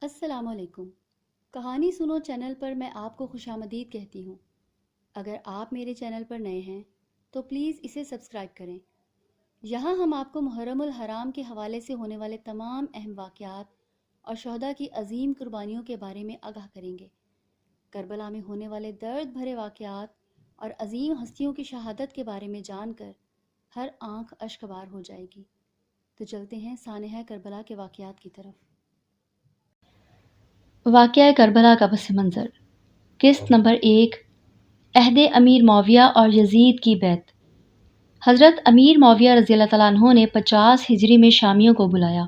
السلام علیکم۔ کہانی سنو چینل پر میں آپ کو خوش آمدید کہتی ہوں۔ اگر آپ میرے چینل پر نئے ہیں تو پلیز اسے سبسکرائب کریں۔ یہاں ہم آپ کو محرم الحرام کے حوالے سے ہونے والے تمام اہم واقعات اور شہداء کی عظیم قربانیوں کے بارے میں آگاہ کریں گے۔ کربلا میں ہونے والے درد بھرے واقعات اور عظیم ہستیوں کی شہادت کے بارے میں جان کر ہر آنکھ اشکبار ہو جائے گی۔ تو چلتے ہیں سانحہ کربلا کے واقعات کی طرف۔ واقعہ کربلا کا پس منظر۔ قسط نمبر 1، عہد امیر معاویہ اور یزید کی بیعت۔ حضرت امیر معاویہ رضی اللہ تعالیٰ عنہ نے 50 ہجری میں شامیوں کو بلایا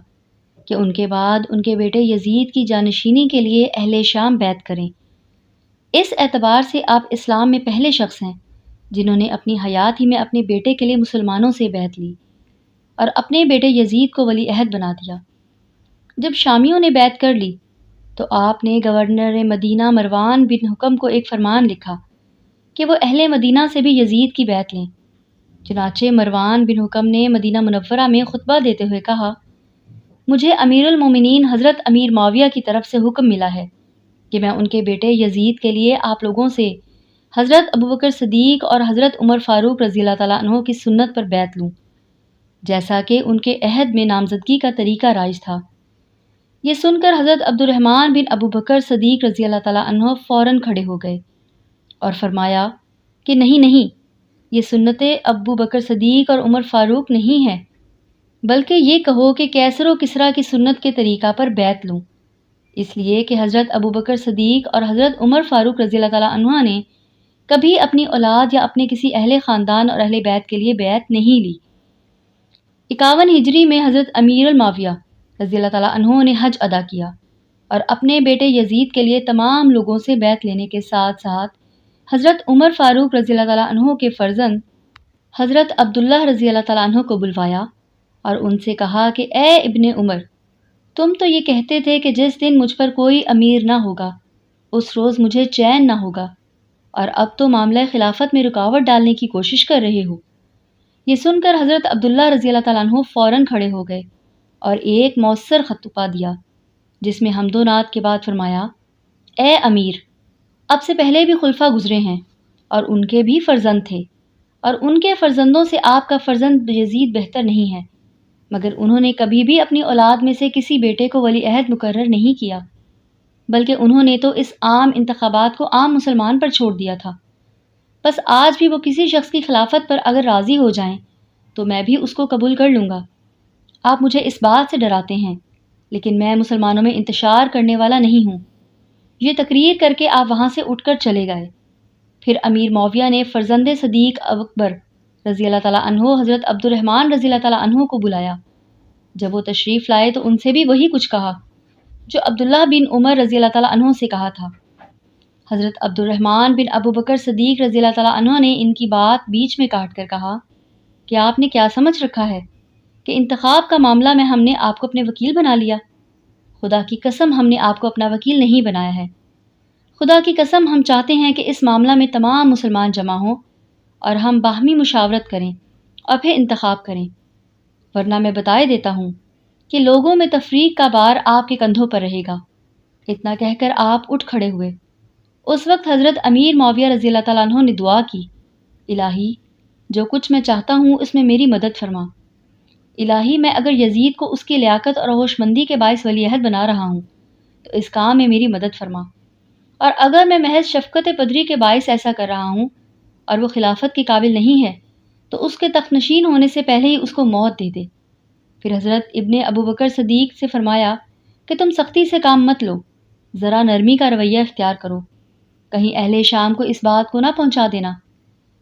کہ ان کے بعد ان کے بیٹے یزید کی جانشینی کے لیے اہل شام بیعت کریں۔ اس اعتبار سے آپ اسلام میں پہلے شخص ہیں جنہوں نے اپنی حیات ہی میں اپنے بیٹے کے لیے مسلمانوں سے بیعت لی اور اپنے بیٹے یزید کو ولی عہد بنا دیا۔ جب شامیوں نے بیعت کر لی تو آپ نے گورنر مدینہ مروان بن حکم کو ایک فرمان لکھا کہ وہ اہل مدینہ سے بھی یزید کی بیعت لیں۔ چنانچہ مروان بن حکم نے مدینہ منورہ میں خطبہ دیتے ہوئے کہا، مجھے امیر المومنین حضرت امیر معاویہ کی طرف سے حکم ملا ہے کہ میں ان کے بیٹے یزید کے لیے آپ لوگوں سے حضرت ابوبکر صدیق اور حضرت عمر فاروق رضی اللہ تعالیٰ عنہ کی سنت پر بیعت لوں، جیسا کہ ان کے عہد میں نامزدگی کا طریقہ رائج تھا۔ یہ سن کر حضرت عبد الرحمن بن ابو بکر صدیق رضی اللہ تعالیٰ عنہ فوراً کھڑے ہو گئے اور فرمایا کہ نہیں، یہ سنت ابو بکر صدیق اور عمر فاروق نہیں ہے، بلکہ یہ کہو کہ کیسر و کسریٰ کی سنت کے طریقہ پر بیعت لوں، اس لیے کہ حضرت ابو بکر صدیق اور حضرت عمر فاروق رضی اللہ تعالیٰ عنہ نے کبھی اپنی اولاد یا اپنے کسی اہل خاندان اور اہل بیت کے لیے بیعت نہیں لی۔ 51 ہجری میں حضرت امیر المعاویہ رضی اللہ تعالیٰ عنہ نے حج ادا کیا اور اپنے بیٹے یزید کے لیے تمام لوگوں سے بیعت لینے کے ساتھ ساتھ حضرت عمر فاروق رضی اللہ تعالیٰ عنہ کے فرزند حضرت عبداللہ رضی اللہ تعالیٰ عنہ کو بلوایا اور ان سے کہا کہ اے ابن عمر، تم تو یہ کہتے تھے کہ جس دن مجھ پر کوئی امیر نہ ہوگا اس روز مجھے چین نہ ہوگا، اور اب تو معاملہ خلافت میں رکاوٹ ڈالنے کی کوشش کر رہے ہو۔ یہ سن کر حضرت عبداللہ رضی اللہ تعالیٰ عنہ فوراً کھڑے ہو گئے اور ایک مؤثر خطبہ دیا جس میں حمد و نعت کے بعد فرمایا، اے امیر، اب سے پہلے بھی خلفاء گزرے ہیں اور ان کے بھی فرزند تھے، اور ان کے فرزندوں سے آپ کا فرزند یزید بہتر نہیں ہے، مگر انہوں نے کبھی بھی اپنی اولاد میں سے کسی بیٹے کو ولی عہد مقرر نہیں کیا، بلکہ انہوں نے تو اس عام انتخابات کو عام مسلمان پر چھوڑ دیا تھا۔ بس آج بھی وہ کسی شخص کی خلافت پر اگر راضی ہو جائیں تو میں بھی اس کو قبول کر لوں گا۔ آپ مجھے اس بات سے ڈراتے ہیں، لیکن میں مسلمانوں میں انتشار کرنے والا نہیں ہوں۔ یہ تقریر کر کے آپ وہاں سے اٹھ کر چلے گئے۔ پھر امیر معاویہ نے فرزند صدیق اکبر رضی اللہ تعالیٰ عنہ حضرت عبد الرحمن رضی اللہ تعالیٰ عنہ کو بلایا۔ جب وہ تشریف لائے تو ان سے بھی وہی کچھ کہا جو عبداللہ بن عمر رضی اللہ تعالیٰ عنہ سے کہا تھا۔ حضرت عبد الرحمن بن ابو بکر صدیق رضی اللہ تعالیٰ عنہ نے ان کی بات بیچ میں کاٹ کر کہا کہ آپ نے کیا سمجھ رکھا ہے کہ انتخاب کا معاملہ میں ہم نے آپ کو اپنے وکیل بنا لیا؟ خدا کی قسم ہم نے آپ کو اپنا وکیل نہیں بنایا ہے۔ خدا کی قسم ہم چاہتے ہیں کہ اس معاملہ میں تمام مسلمان جمع ہوں اور ہم باہمی مشاورت کریں اور پھر انتخاب کریں، ورنہ میں بتائے دیتا ہوں کہ لوگوں میں تفریق کا بار آپ کے کندھوں پر رہے گا۔ اتنا کہہ کر آپ اٹھ کھڑے ہوئے۔ اس وقت حضرت امیر معاویہ رضی اللہ تعالیٰ عنہ نے دعا کی، الہی، جو کچھ میں چاہتا ہوں اس میں میری مدد فرما۔ الہی، میں اگر یزید کو اس کی لیاقت اور ہوش مندی کے باعث ولی عہد بنا رہا ہوں تو اس کام میں میری مدد فرما، اور اگر میں محض شفقت پدری کے باعث ایسا کر رہا ہوں اور وہ خلافت کے قابل نہیں ہے تو اس کے تخت نشین ہونے سے پہلے ہی اس کو موت دے دے۔ پھر حضرت ابن ابو بکر صدیق سے فرمایا کہ تم سختی سے کام مت لو، ذرا نرمی کا رویہ اختیار کرو، کہیں اہل شام کو اس بات کو نہ پہنچا دینا،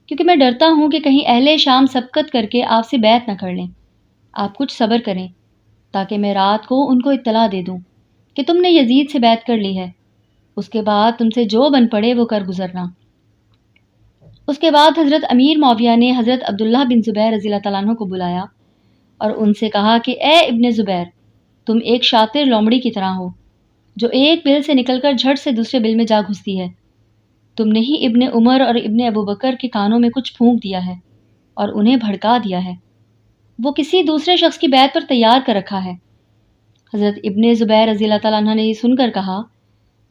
کیونکہ میں ڈرتا ہوں کہ کہیں اہل شام سبقت کر کے آپ سے بیعت نہ کر لیں۔ آپ کچھ صبر کریں تاکہ میں رات کو ان کو اطلاع دے دوں کہ تم نے یزید سے بیعت کر لی ہے، اس کے بعد تم سے جو بن پڑے وہ کر گزرنا۔ اس کے بعد حضرت امیر معاویہ نے حضرت عبداللہ بن زبیر رضی اللہ تعالیٰ عنہ کو بلایا اور ان سے کہا کہ اے ابن زبیر، تم ایک شاطر لومڑی کی طرح ہو جو ایک بل سے نکل کر جھٹ سے دوسرے بل میں جا گھستی ہے۔ تم نے ہی ابن عمر اور ابن ابو بکر کے کانوں میں کچھ پھونک دیا ہے اور انہیں بھڑکا دیا ہے۔ وہ کسی دوسرے شخص کی بیعت پر تیار کر رکھا ہے۔ حضرت ابن زبیر رضی اللہ تعالیٰ عنہ نے یہ سن کر کہا،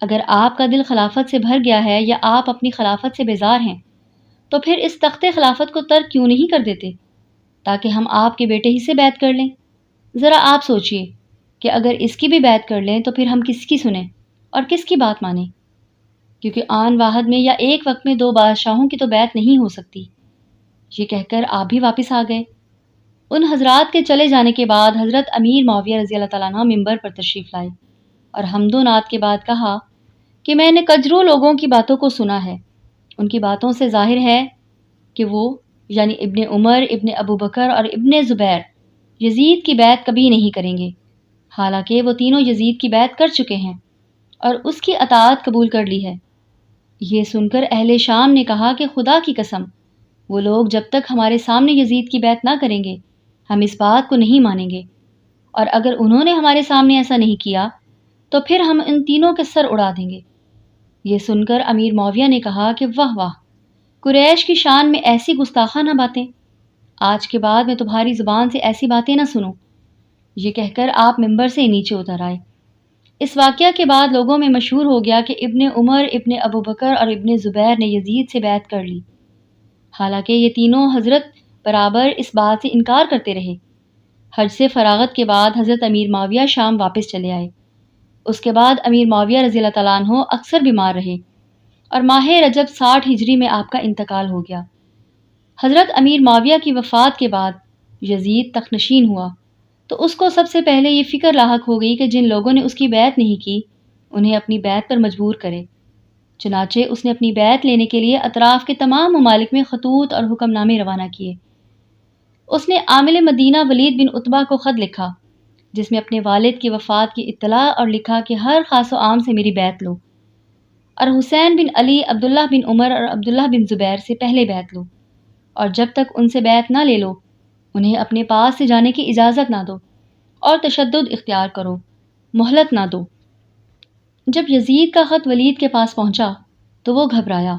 اگر آپ کا دل خلافت سے بھر گیا ہے یا آپ اپنی خلافت سے بیزار ہیں تو پھر اس تخت خلافت کو ترک کیوں نہیں کر دیتے تاکہ ہم آپ کے بیٹے ہی سے بیعت کر لیں؟ ذرا آپ سوچئے کہ اگر اس کی بھی بیعت کر لیں تو پھر ہم کس کی سنیں اور کس کی بات مانیں؟ کیونکہ آن واحد میں یا ایک وقت میں دو بادشاہوں کی تو بیعت نہیں ہو سکتی۔ یہ کہہ کر آپ بھی واپس آ گئے۔ ان حضرات کے چلے جانے کے بعد حضرت امیر معاویہ رضی اللہ تعالیٰ عنہ ممبر پر تشریف لائے اور حمد و نعت کے بعد کہا کہ میں نے کجرو لوگوں کی باتوں کو سنا ہے۔ ان کی باتوں سے ظاہر ہے کہ وہ یعنی ابن عمر، ابن ابو بکر اور ابن زبیر یزید کی بیعت کبھی نہیں کریں گے، حالانکہ وہ تینوں یزید کی بیعت کر چکے ہیں اور اس کی اطاعت قبول کر لی ہے۔ یہ سن کر اہل شام نے کہا کہ خدا کی قسم، وہ لوگ جب تک ہمارے سامنے یزید کی بیعت نہ کریں گے ہم اس بات کو نہیں مانیں گے، اور اگر انہوں نے ہمارے سامنے ایسا نہیں کیا تو پھر ہم ان تینوں کے سر اڑا دیں گے۔ یہ سن کر امیر معاویہ نے کہا کہ واہ واہ، قریش کی شان میں ایسی گستاخانہ باتیں، آج کے بعد میں تمہاری زبان سے ایسی باتیں نہ سنوں۔ یہ کہہ کر آپ ممبر سے نیچے اتر آئے۔ اس واقعہ کے بعد لوگوں میں مشہور ہو گیا کہ ابن عمر، ابن ابو بکر اور ابن زبیر نے یزید سے بیعت کر لی، حالانکہ یہ تینوں حضرت برابر اس بات سے انکار کرتے رہے۔ حج سے فراغت کے بعد حضرت امیر معاویہ شام واپس چلے آئے۔ اس کے بعد امیر معاویہ رضی اللہ تعالیٰ عنہ اکثر بیمار رہے اور ماہ رجب 60 ہجری میں آپ کا انتقال ہو گیا۔ حضرت امیر معاویہ کی وفات کے بعد یزید تخت نشین ہوا تو اس کو سب سے پہلے یہ فکر لاحق ہو گئی کہ جن لوگوں نے اس کی بیعت نہیں کی انہیں اپنی بیعت پر مجبور کرے۔ چنانچہ اس نے اپنی بیعت لینے کے لیے اطراف کے تمام ممالک میں خطوط اور حکم نامے روانہ کیے۔ اس نے عامل مدینہ ولید بن عتبہ کو خط لکھا جس میں اپنے والد کی وفات کی اطلاع اور لکھا کہ ہر خاص و عام سے میری بیعت لو، اور حسین بن علی، عبداللہ بن عمر اور عبداللہ بن زبیر سے پہلے بیعت لو، اور جب تک ان سے بیعت نہ لے لو انہیں اپنے پاس سے جانے کی اجازت نہ دو اور تشدد اختیار کرو، مہلت نہ دو۔ جب یزید کا خط ولید کے پاس پہنچا تو وہ گھبرایا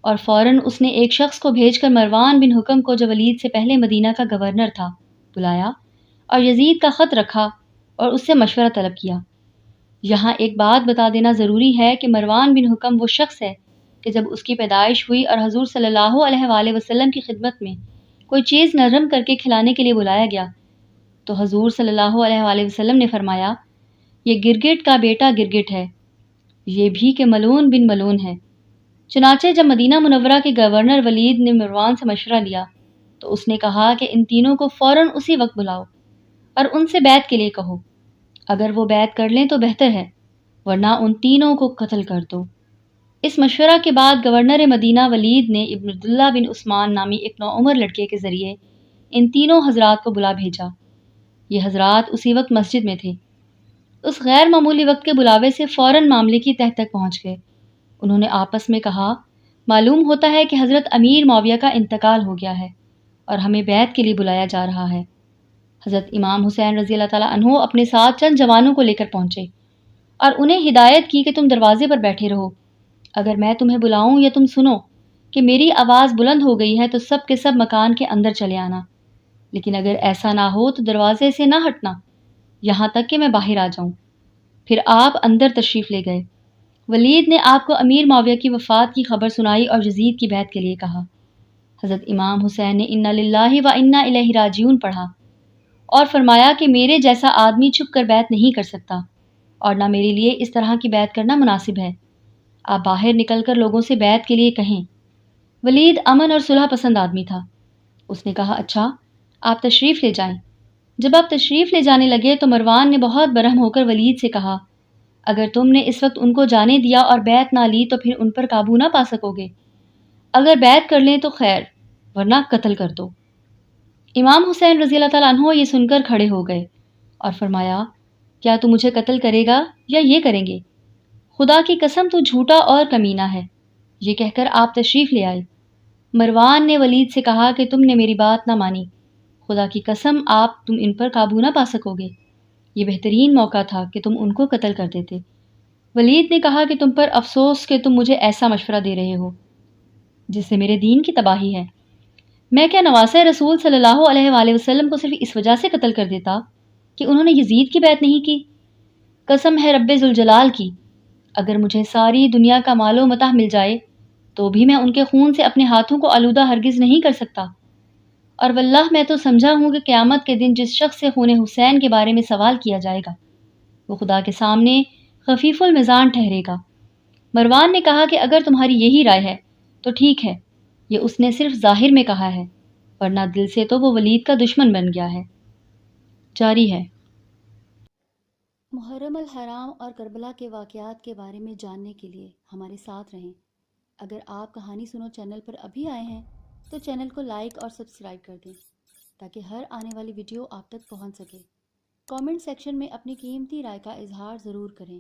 اور فوراً اس نے ایک شخص کو بھیج کر مروان بن حکم کو جو ولید سے پہلے مدینہ کا گورنر تھا بلایا اور یزید کا خط رکھا اور اس سے مشورہ طلب کیا۔ یہاں ایک بات بتا دینا ضروری ہے کہ مروان بن حکم وہ شخص ہے کہ جب اس کی پیدائش ہوئی اور حضور صلی اللہ علیہ وآلہ وسلم کی خدمت میں کوئی چیز نرم کر کے کھلانے کے لیے بلایا گیا تو حضور صلی اللہ علیہ وآلہ وسلم نے فرمایا، یہ گرگٹ کا بیٹا گرگٹ ہے، یہ بھی کہ ملون بن ملون ہے۔ چنانچہ جب مدینہ منورہ کے گورنر ولید نے مروان سے مشورہ لیا تو اس نے کہا کہ ان تینوں کو فوراً اسی وقت بلاؤ اور ان سے بیعت کے لیے کہو، اگر وہ بیعت کر لیں تو بہتر ہے ورنہ ان تینوں کو قتل کر دو۔ اس مشورہ کے بعد گورنر مدینہ ولید نے ابن عبداللہ بن عثمان نامی ایک نوعمر لڑکے کے ذریعے ان تینوں حضرات کو بلا بھیجا۔ یہ حضرات اسی وقت مسجد میں تھے۔ اس غیر معمولی وقت کے بلاوے سے فوراً معاملے کی تہہ تک پہنچ گئے۔ انہوں نے آپس میں کہا، معلوم ہوتا ہے کہ حضرت امیر معاویہ کا انتقال ہو گیا ہے اور ہمیں بیعت کے لیے بلایا جا رہا ہے۔ حضرت امام حسین رضی اللہ تعالیٰ عنہ اپنے ساتھ چند جوانوں کو لے کر پہنچے اور انہیں ہدایت کی کہ تم دروازے پر بیٹھے رہو، اگر میں تمہیں بلاؤں یا تم سنو کہ میری آواز بلند ہو گئی ہے تو سب کے سب مکان کے اندر چلے آنا، لیکن اگر ایسا نہ ہو تو دروازے سے نہ ہٹنا یہاں تک کہ میں باہر آ جاؤں۔ پھر آپ اندر تشریف لے گئے۔ ولید نے آپ کو امیر معاویہ کی وفات کی خبر سنائی اور یزید کی بیعت کے لیے کہا۔ حضرت امام حسین نے انا للہ و انا الیہ راجعون پڑھا اور فرمایا کہ میرے جیسا آدمی چھپ کر بیعت نہیں کر سکتا اور نہ میرے لیے اس طرح کی بیعت کرنا مناسب ہے، آپ باہر نکل کر لوگوں سے بیعت کے لیے کہیں۔ ولید امن اور صلح پسند آدمی تھا۔ اس نے کہا، اچھا آپ تشریف لے جائیں۔ جب آپ تشریف لے جانے لگے تو مروان نے بہت برہم ہو کر ولید سے کہا، اگر تم نے اس وقت ان کو جانے دیا اور بیعت نہ لی تو پھر ان پر قابو نہ پا سکو گے، اگر بیعت کر لیں تو خیر ورنہ قتل کر دو۔ امام حسین رضی اللہ تعالیٰ عنہ یہ سن کر کھڑے ہو گئے اور فرمایا، کیا تو مجھے قتل کرے گا یا یہ کریں گے؟ خدا کی قسم تو جھوٹا اور کمینہ ہے۔ یہ کہہ کر آپ تشریف لے آئے۔ مروان نے ولید سے کہا کہ تم نے میری بات نہ مانی، خدا کی قسم تم ان پر قابو نہ پا سکو گے، یہ بہترین موقع تھا کہ تم ان کو قتل کر دیتے۔ ولید نے کہا کہ تم پر افسوس کہ تم مجھے ایسا مشورہ دے رہے ہو جس سے میرے دین کی تباہی ہے۔ میں کیا نواسۂ رسول صلی اللہ علیہ وآلہ وسلم کو صرف اس وجہ سے قتل کر دیتا کہ انہوں نے یزید کی بیعت نہیں کی قسم ہے رب ذوالجلال کی، اگر مجھے ساری دنیا کا مال و متاع مل جائے تو بھی میں ان کے خون سے اپنے ہاتھوں کو آلودہ ہرگز نہیں کر سکتا۔ اور واللہ میں تو سمجھا ہوں کہ قیامت کے دن جس شخص سے خون حسین کے بارے میں سوال کیا جائے گا وہ خدا کے سامنے خفیف المیزان ٹھہرے گا۔ مروان نے کہا کہ اگر تمہاری یہی رائے ہے تو ٹھیک ہے، یہ اس نے صرف ظاہر میں کہا ہے، ورنہ دل سے تو وہ ولید کا دشمن بن گیا ہے۔ جاری ہے۔ محرم الحرام اور کربلا کے واقعات کے بارے میں جاننے کے لیے ہمارے ساتھ رہیں۔ اگر آپ کہانی سنو چینل پر ابھی آئے ہیں تو چینل کو لائک اور سبسکرائب کر دیں تاکہ ہر آنے والی ویڈیو آپ تک پہنچ سکے۔ کامنٹ سیکشن میں اپنی قیمتی رائے کا اظہار ضرور کریں۔